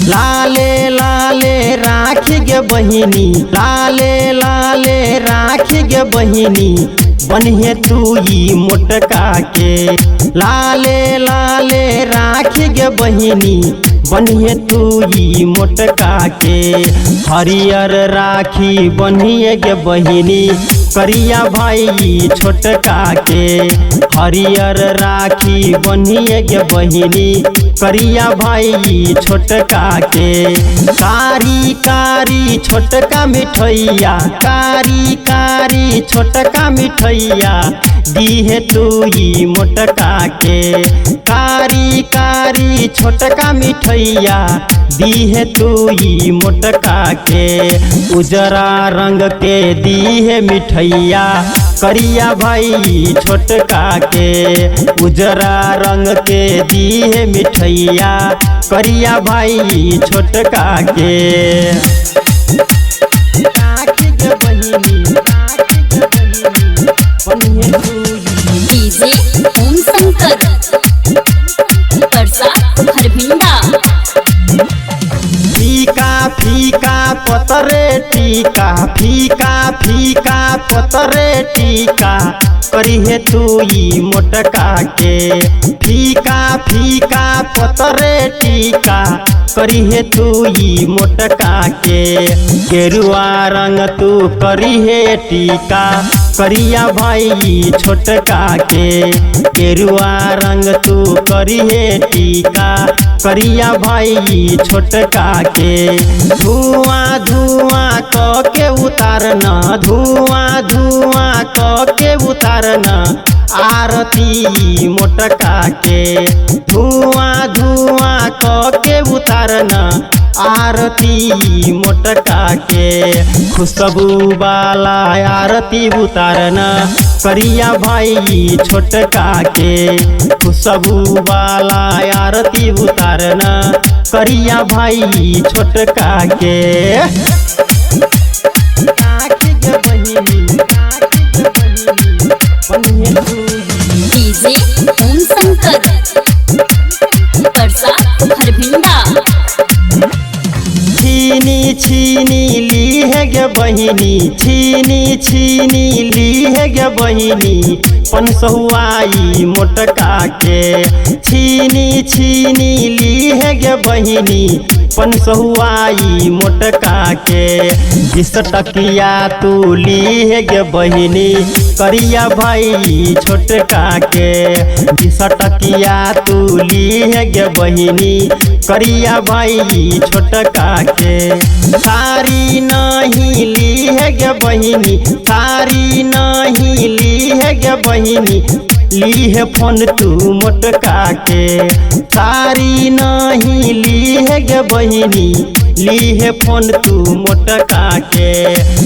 लाले लाले राखी गे बहिनी, लाले लाले राखी गे बहिनी, बनिहे तू ई मोटका के। लाले लाले राखी गे बहिनी, बनिहे तू ई मोटका के। हरियर राखी बनिए गे बहिनी, करिया भाई छोटका के। हरियर राखी बनिए गे बहिनी, करिया भाई छोटका के। कारी कारी छोटका मिठैया, कारी कारी छोटका मिठैया, दीहे तू ई मोटका के। कारी कारी छोटका मिठैया, दीहे तू ई मोटका के। उजरा रंग के दीहे मिठैया, करिया भाई छोटका के। उजरा रंग के दीहे मिठैया, करिया भाई छोटका के। राखी गे बहिनी, राखी गे बहिनी, बनिहे तू डीजे ओम शंकर परसा हरभिंडा। फीका फीका पतरे टीका, फीका फीका पतरे टीका, करिहे तू ई मोटका के। फीका फीका पतरे टीका, करिहे तू ई मोटका के। गेरुआ रंग तू करिहे टीका, करिया भाई छोटका के। गेरुआ रंग तू करिहे टीका, करिया भाई छोटका के। धुआं धुआं क के उतारना, धुआं धुआं क के उतारना, आरती मोटका के। धुआं धुआं क के उतारना, आरती मोटका के। खुशबू वाला आरती उतारना, करिया भाई छोटका के। खुशबू वाला आरती उतारना, करिया भाई छोटका के। राखी गे बहिनी, राखी गे बहिनी, बनिहे तू डीजे ओम शंकर परसा हरभिंडा। छीनी छीनी ली है गे बहिनी, छीनी छीनी ली है गे बहिनी, पनसहुआई मोटका के। छीनी छीनी ली है गे बहिनी, पनसहुआई मोटका के। 20 टकिया तू ली है गे बहिनी, करिया भाई छोटका के। 20 टकिया तू ली है गे बहिनी, करिया भाई छोटका के। सारी नहीं ली है गे बहिनी, सारी नहीं ली है गे बहिनी, ली है फोन तू मोटका के। सारी नहीं ली है गे बहिनी, ली है फोन तू मोटका के।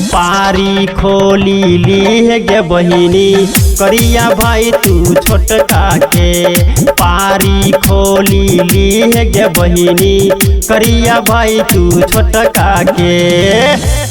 पारी खोली ली है गे बहिनी, करिया भाई तू छोटका के। पारी खोली ली है गे बहिनी, करिया भाई तू छोटका के।